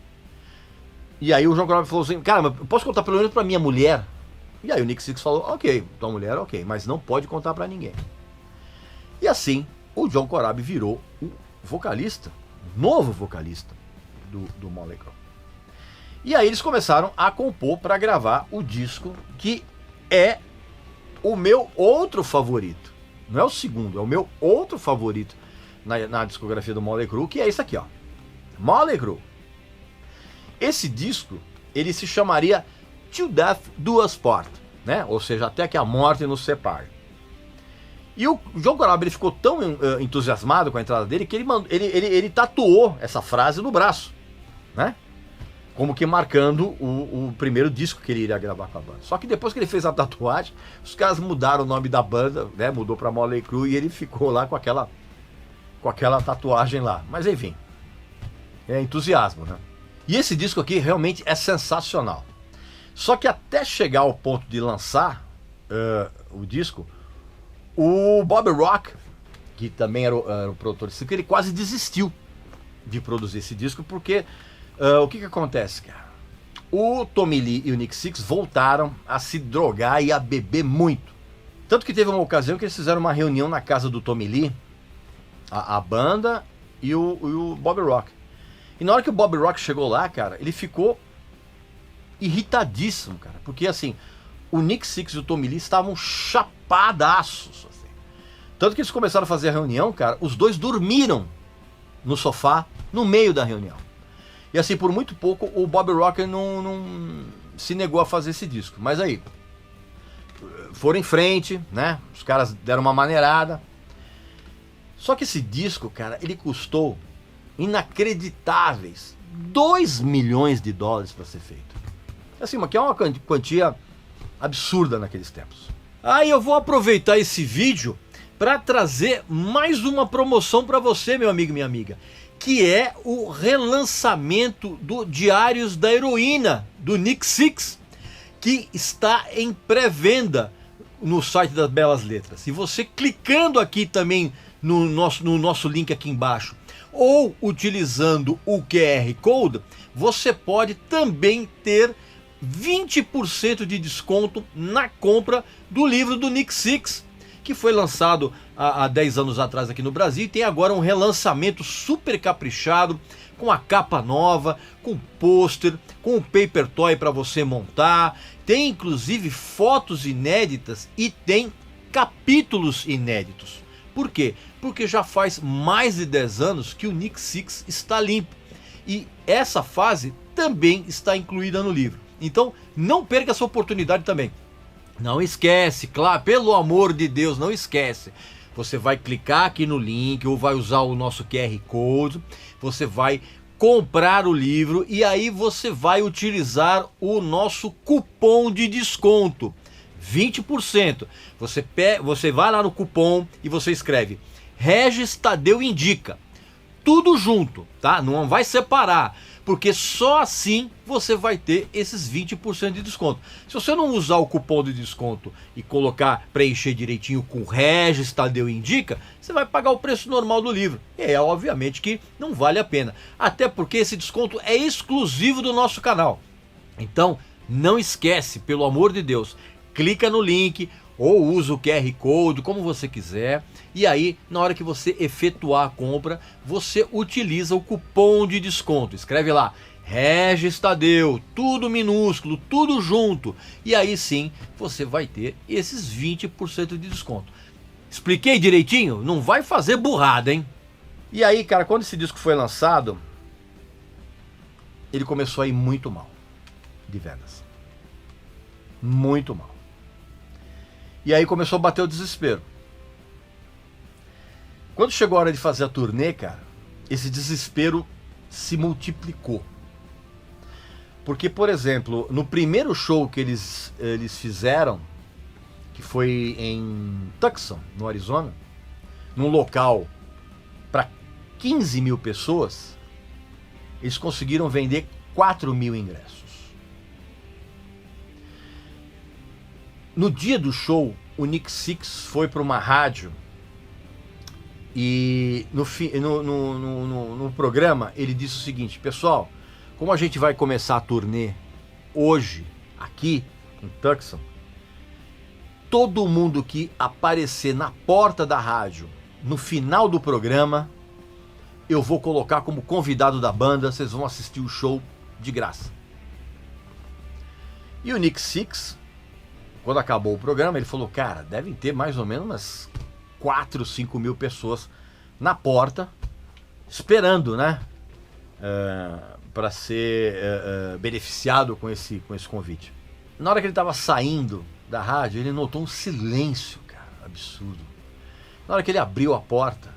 E aí o João Corabi falou assim, cara, mas eu posso contar pelo menos pra minha mulher? E aí o Nick Six falou, ok, tua mulher, ok, mas não pode contar pra ninguém. E assim, o João Corabi virou o vocalista, o novo vocalista do Motley Crue. E aí eles começaram a compor para gravar o disco que é o meu outro favorito. Não é o segundo, é o meu outro favorito na discografia do Motley Crue, que é esse aqui, ó. Mötley Crüe. Esse disco, ele se chamaria Till Death Do Us Part, né? Ou seja, até que a morte nos separe. E o John Corabi, ele ficou tão entusiasmado com a entrada dele que ele tatuou essa frase no braço, né? Como que marcando o primeiro disco que ele iria gravar com a banda. Só que depois que ele fez a tatuagem, os caras mudaram o nome da banda, né? Mudou pra Mötley Crüe e ele ficou lá com aquela tatuagem lá. Mas enfim, é entusiasmo, né? E esse disco aqui realmente é sensacional. Só que até chegar ao ponto de lançar o disco, o Bob Rock, que também era o produtor desse disco, ele quase desistiu de produzir esse disco, porque o que acontece, cara? O Tommy Lee e o Nick Sixx voltaram a se drogar e a beber muito. Tanto que teve uma ocasião que eles fizeram uma reunião na casa do Tommy Lee, a banda e o Bob Rock. E na hora que o Bob Rock chegou lá, cara, ele ficou irritadíssimo, cara. Porque assim, o Nick Sixx e o Tommy Lee estavam chapadaços. Assim. Tanto que eles começaram a fazer a reunião, cara, os dois dormiram no sofá no meio da reunião. E assim, por muito pouco, o Bob Rock não se negou a fazer esse disco. Mas aí, foram em frente, né? Os caras deram uma maneirada. Só que esse disco, cara, ele custou inacreditáveis $2 milhões para ser feito. Assim, que é uma quantia absurda naqueles tempos. Aí eu vou aproveitar esse vídeo para trazer mais uma promoção para você, meu amigo e minha amiga, que é o relançamento do Diários da Heroína, do Nick Sixx, que está em pré-venda no site das Belas Letras. E você clicando aqui também no nosso link aqui embaixo, ou utilizando o QR Code, você pode também ter 20% de desconto na compra do livro do Nick Sixx, que foi lançado há 10 anos atrás aqui no Brasil e tem agora um relançamento super caprichado, com a capa nova, com pôster, com o paper toy para você montar, tem inclusive fotos inéditas e tem capítulos inéditos. Por quê? Porque já faz mais de 10 anos que o Nick Sixx está limpo e essa fase também está incluída no livro. Então não perca essa oportunidade também. Não esquece, claro, pelo amor de Deus, não esquece. Você vai clicar aqui no link ou vai usar o nosso QR Code, você vai comprar o livro e aí você vai utilizar o nosso cupom de desconto, 20%. Você vai lá no cupom e você escreve Regis Tadeu Indica, tudo junto, tá? Não vai separar, porque só assim você vai ter esses 20% de desconto. Se você não usar o cupom de desconto e preencher direitinho com Regis Tadeu Indica, você vai pagar o preço normal do livro. E é obviamente que não vale a pena. Até porque esse desconto é exclusivo do nosso canal. Então, não esquece, pelo amor de Deus, clica no link ou usa o QR Code, como você quiser. E aí, na hora que você efetuar a compra, você utiliza o cupom de desconto. Escreve lá, Regis Tadeu, tudo minúsculo, tudo junto. E aí sim, você vai ter esses 20% de desconto. Expliquei direitinho? Não vai fazer burrada, hein? E aí, cara, quando esse disco foi lançado, ele começou a ir muito mal de vendas. Muito mal. E aí começou a bater o desespero. Quando chegou a hora de fazer a turnê, cara, esse desespero se multiplicou. Porque, por exemplo, no primeiro show que eles fizeram, que foi em Tucson, no Arizona, num local para 15 mil pessoas, eles conseguiram vender 4 mil ingressos. No dia do show, o Nick Sixx foi para uma rádio e no programa ele disse o seguinte: pessoal, como a gente vai começar a turnê hoje, aqui em Tucson, todo mundo que aparecer na porta da rádio no final do programa, eu vou colocar como convidado da banda, vocês vão assistir o show de graça. E o Nick Sixx, quando acabou o programa, ele falou, cara, devem ter mais ou menos umas 4, 5 mil pessoas na porta, esperando, né? para ser beneficiado com esse convite. Na hora que ele estava saindo da rádio, ele notou um silêncio, cara, absurdo. Na hora que ele abriu a porta,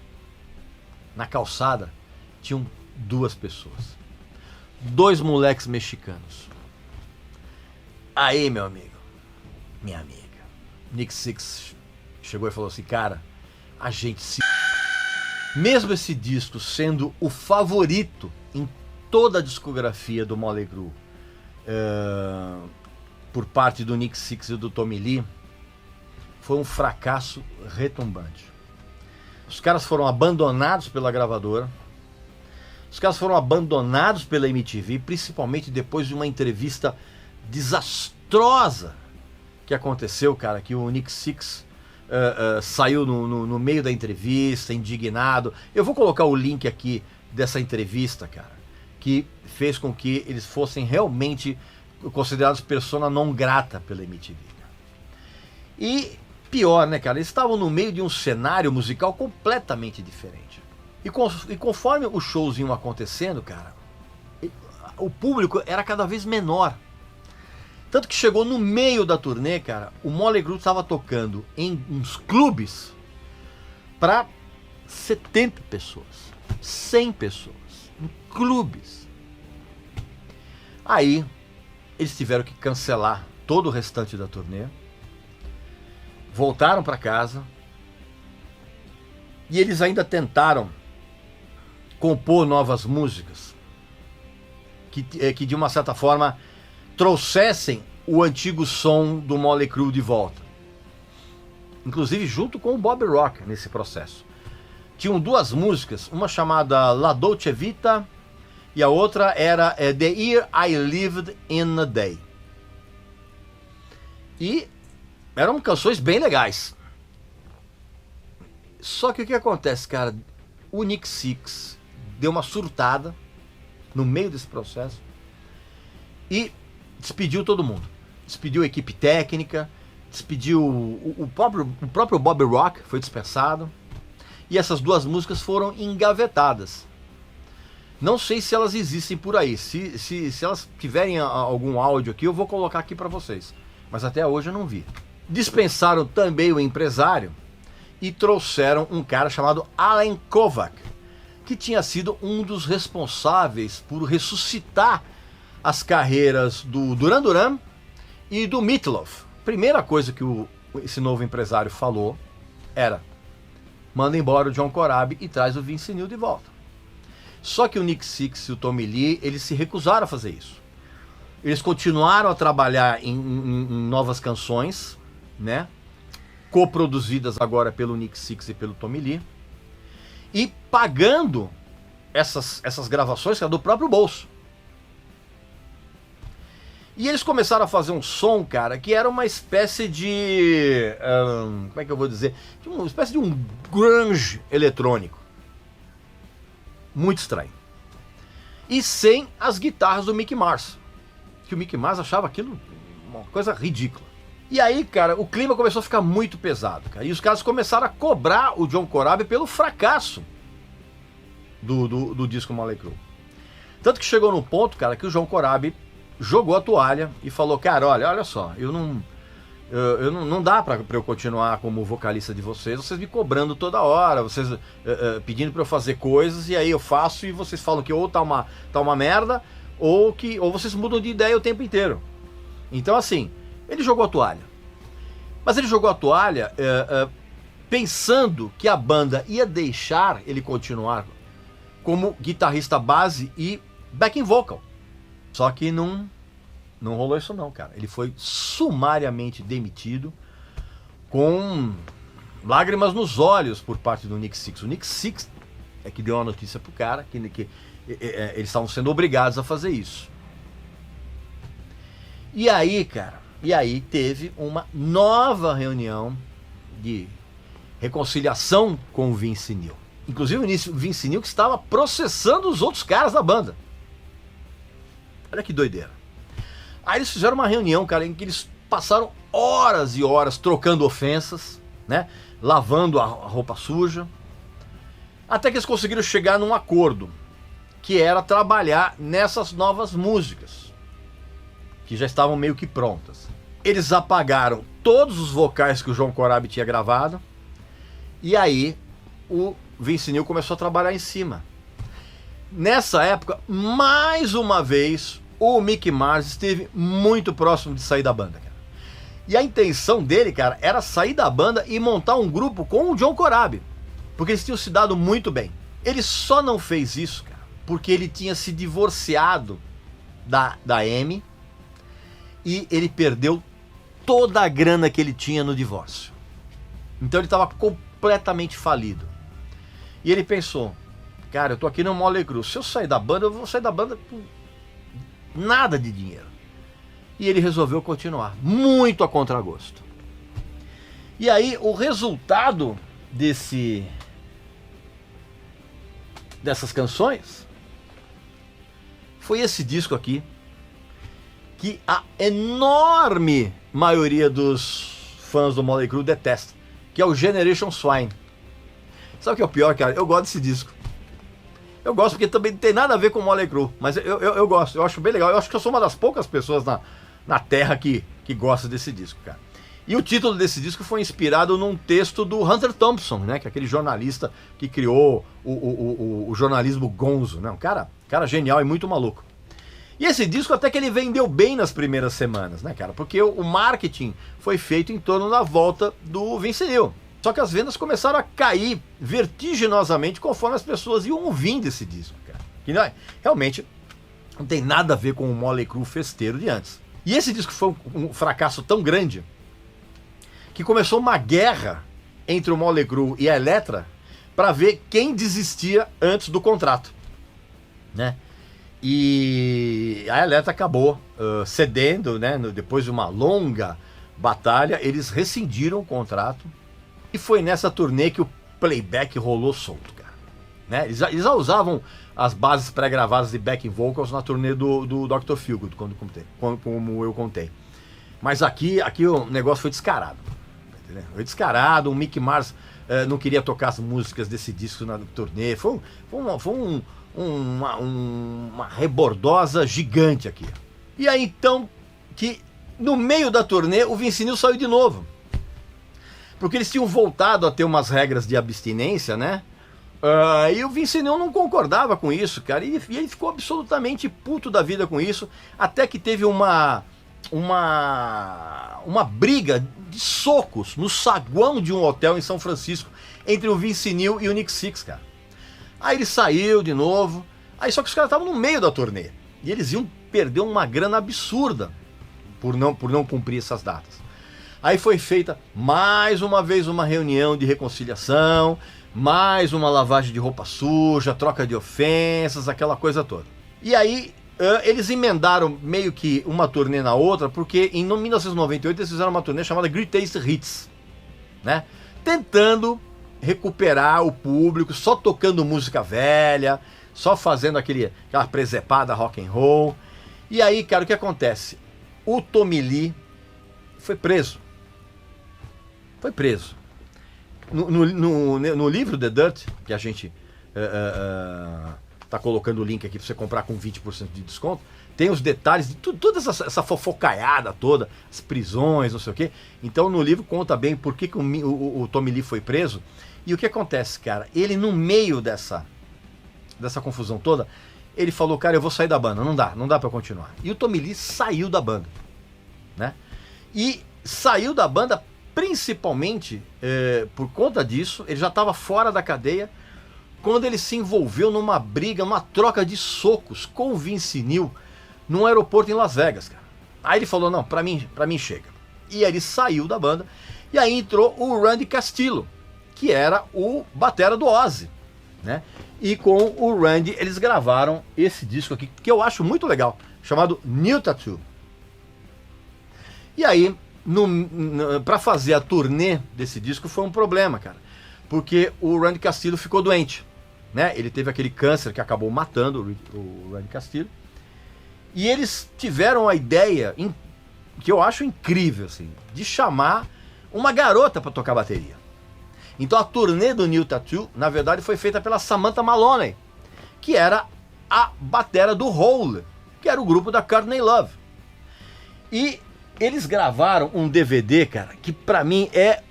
na calçada, tinham 2 pessoas. 2 moleques mexicanos. Aí, meu amigo, minha amiga, Nick Sixx chegou e falou assim, cara, a gente se... Mesmo esse disco sendo o favorito em toda a discografia do Mötley Crüe, por parte do Nick Sixx e do Tommy Lee, foi um fracasso retumbante. Os caras foram abandonados pela gravadora, os caras foram abandonados pela MTV, principalmente depois de uma entrevista desastrosa que aconteceu, cara, que o Nick Sixx saiu no meio da entrevista, indignado. Eu vou colocar o link aqui dessa entrevista, cara, que fez com que eles fossem realmente considerados persona non grata pela MTV. Cara. E pior, né, cara, eles estavam no meio de um cenário musical completamente diferente. E conforme os shows iam acontecendo, cara, o público era cada vez menor. Tanto que chegou no meio da turnê, cara, o Mötley Crüe estava tocando em uns clubes para 70 pessoas, 100 pessoas, em clubes. Aí, eles tiveram que cancelar todo o restante da turnê, voltaram para casa e eles ainda tentaram compor novas músicas que de uma certa forma trouxessem o antigo som do Mötley Crüe de volta. Inclusive junto com o Bob Rock nesse processo. Tinham 2 músicas, uma chamada La Dolce Vita e a outra era The Year I Lived in a Day. E eram canções bem legais. Só que o que acontece, cara? O Nick Sixx deu uma surtada no meio desse processo e despediu todo mundo. Despediu a equipe técnica, despediu o próprio Bob Rock, foi dispensado. E essas 2 músicas foram engavetadas. Não sei se elas existem por aí. Se elas tiverem algum áudio aqui, eu vou colocar aqui para vocês. Mas até hoje eu não vi. Dispensaram também o empresário e trouxeram um cara chamado Alan Kovac, que tinha sido um dos responsáveis por ressuscitar as carreiras do Duran Duran e do Meatloaf. Primeira coisa que esse novo empresário falou era: manda embora o John Corabi e traz o Vince Neil de volta. Só que o Nick Sixx e o Tommy Lee, eles se recusaram a fazer isso. Eles continuaram a trabalhar em novas canções, né? Coproduzidas agora pelo Nick Sixx e pelo Tommy Lee, e pagando essas gravações, cara, do próprio bolso. E eles começaram a fazer um som, cara, que era uma espécie de... como é que eu vou dizer? Uma espécie de um grunge eletrônico. Muito estranho. E sem as guitarras do Mick Mars. Que o Mick Mars achava aquilo uma coisa ridícula. E aí, cara, o clima começou a ficar muito pesado, cara. E os caras começaram a cobrar o John Corabi pelo fracasso do disco Mötley Crüe. Tanto que chegou no ponto, cara, que o John Corabi jogou a toalha e falou: cara, olha só, não dá pra eu continuar como vocalista de vocês me cobrando toda hora, vocês pedindo pra eu fazer coisas, e aí eu faço e vocês falam que ou tá uma merda, ou vocês mudam de ideia o tempo inteiro. Então, assim, ele jogou a toalha. Mas ele jogou a toalha pensando que a banda ia deixar ele continuar como guitarrista base e backing vocal. Só que não rolou isso não, cara. Ele foi sumariamente demitido com lágrimas nos olhos por parte do Nick Sixx. O Nick Sixx é que deu uma notícia pro cara que eles estavam sendo obrigados a fazer isso. E aí, cara, teve uma nova reunião de reconciliação com o Vince Neil. Inclusive o Vince Neil que estava processando os outros caras da banda. Olha que doideira. Aí eles fizeram uma reunião, cara, em que eles passaram horas e horas trocando ofensas, né? Lavando a roupa suja. Até que eles conseguiram chegar num acordo. que era trabalhar nessas novas músicas, que já estavam meio que prontas. Eles apagaram todos os vocais que o João Corabi tinha gravado, e aí o Vince Neil começou a trabalhar em cima. Nessa época, mais uma vez, o Mick Mars esteve muito próximo de sair da banda, cara. E a intenção dele, cara, era sair da banda e montar um grupo com o John Corabi, porque eles tinham se dado muito bem. Ele só não fez isso, cara, porque ele tinha se divorciado da Amy e ele perdeu toda a grana que ele tinha no divórcio. Então ele estava completamente falido. E ele pensou, cara, eu tô aqui no Motley Crue, se eu sair da banda, eu vou sair da banda com nada de dinheiro. E ele resolveu continuar, muito a contragosto. E aí o resultado dessas canções foi esse disco aqui, que a enorme maioria dos fãs do Motley Crue detesta, que é o Generation Swine. Sabe o que é o pior, cara? Eu gosto desse disco. Eu gosto porque também não tem nada a ver com o Motley Crue, mas eu gosto, eu acho bem legal. Eu acho que eu sou uma das poucas pessoas na Terra que gosta desse disco, cara. E o título desse disco foi inspirado num texto do Hunter Thompson, né? Que é aquele jornalista que criou o jornalismo gonzo, né? Um cara genial e muito maluco. E esse disco até que ele vendeu bem nas primeiras semanas, né, cara? Porque o marketing foi feito em torno da volta do Vince Neil. Só que as vendas começaram a cair vertiginosamente conforme as pessoas iam ouvindo esse disco, cara. Que realmente não tem nada a ver com o Motley Crue festeiro de antes. E esse disco foi um fracasso tão grande que começou uma guerra entre o Motley Crue e a Elektra para ver quem desistia antes do contrato, né? E a Elektra acabou cedendo, né? Depois de uma longa batalha, eles rescindiram o contrato. E foi nessa turnê que o playback rolou solto, cara. Né? Eles já usavam as bases pré-gravadas de backing vocals na turnê do Dr. Feelgood, como eu contei. Mas aqui o negócio foi descarado. Entendeu? Foi descarado, o Mick Mars não queria tocar as músicas desse disco na turnê. Foi uma rebordosa gigante aqui. E aí então, que no meio da turnê, o Vince Neil saiu de novo. Porque eles tinham voltado a ter umas regras de abstinência, né? E o Vince Neil não concordava com isso, cara. E ele ficou absolutamente puto da vida com isso. Até que teve uma briga de socos no saguão de um hotel em São Francisco entre o Vince Neil e o Nick Sixx, cara. Aí ele saiu de novo. Aí só que os caras estavam no meio da turnê. E eles iam perder uma grana absurda por não cumprir essas datas. Aí foi feita mais uma vez uma reunião de reconciliação, mais uma lavagem de roupa suja, troca de ofensas, aquela coisa toda. E aí eles emendaram meio que uma turnê na outra, porque em 1998 eles fizeram uma turnê chamada Greatest Hits, né? Tentando recuperar o público, só tocando música velha, só fazendo aquela presepada rock and roll. E aí, cara, o que acontece? O Tommy Lee foi preso. Foi preso. No livro The Dirt, que a gente tá colocando o link aqui para você comprar com 20% de desconto, tem os detalhes de toda essa fofocaiada toda, as prisões, não sei o quê. Então no livro conta bem por que o Tommy Lee foi preso. E o que acontece, cara? Ele no meio dessa confusão toda, ele falou, cara, eu vou sair da banda, não dá para continuar. E o Tommy Lee saiu da banda, né? E saiu da banda principalmente por conta disso. Ele já estava fora da cadeia quando ele se envolveu numa briga, numa troca de socos com o Vince Neil num aeroporto em Las Vegas, cara. Aí ele falou, não, pra mim chega. E aí ele saiu da banda, e aí entrou o Randy Castillo, que era o batera do Ozzy, né? E com o Randy eles gravaram esse disco aqui, que eu acho muito legal, chamado New Tattoo. E aí, pra fazer a turnê desse disco foi um problema, cara, porque o Randy Castillo ficou doente, né? Ele teve aquele câncer que acabou matando o Randy Castillo. E eles tiveram a ideia, que eu acho incrível, assim, de chamar uma garota para tocar bateria. Então a turnê do New Tattoo, na verdade, foi feita pela Samantha Maloney, que era a batera do Hole, que era o grupo da Courtney Love. E eles gravaram um DVD, cara, que pra mim é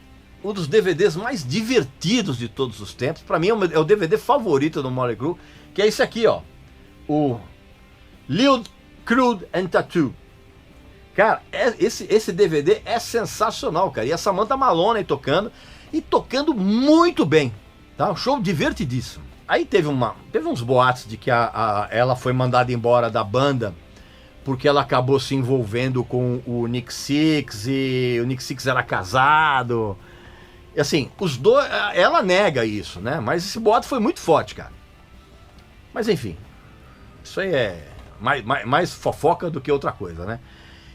um dos DVDs mais divertidos de todos os tempos. Pra mim é o DVD favorito do Motley Crue, que é esse aqui, ó. O Lewd, Crude and Tattoo. Cara, esse DVD é sensacional, cara. E a Samantha Maloney tocando, e tocando muito bem, tá? Um show divertidíssimo. Aí teve uns boatos de que ela foi mandada embora da banda porque ela acabou se envolvendo com o Nick Six, e o Nick Six era casado. E assim, os dois, ela nega isso, né? Mas esse boato foi muito forte, cara. Mas enfim, isso aí é mais fofoca do que outra coisa, né?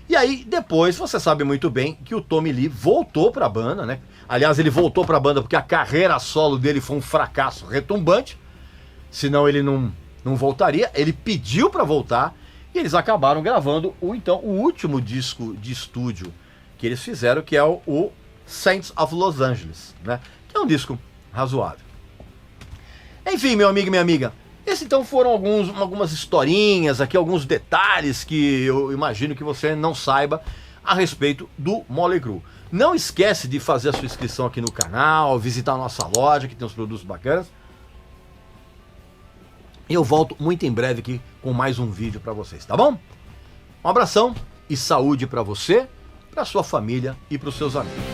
E aí, depois, você sabe muito bem que o Tommy Lee voltou pra banda, né? Aliás, ele voltou pra banda porque a carreira solo dele foi um fracasso retumbante. Senão ele não voltaria. Ele pediu pra voltar e eles acabaram gravando o último disco de estúdio que eles fizeram, que é o Saints of Los Angeles, né? Que é um disco razoável. Enfim, meu amigo e minha amiga, esses então foram algumas historinhas aqui, alguns detalhes que eu imagino que você não saiba a respeito do Motley Crue. Não esquece de fazer a sua inscrição aqui no canal, visitar a nossa loja que tem uns produtos bacanas. E eu volto muito em breve aqui com mais um vídeo para vocês, tá bom? Um abração e saúde para você, para sua família e para os seus amigos.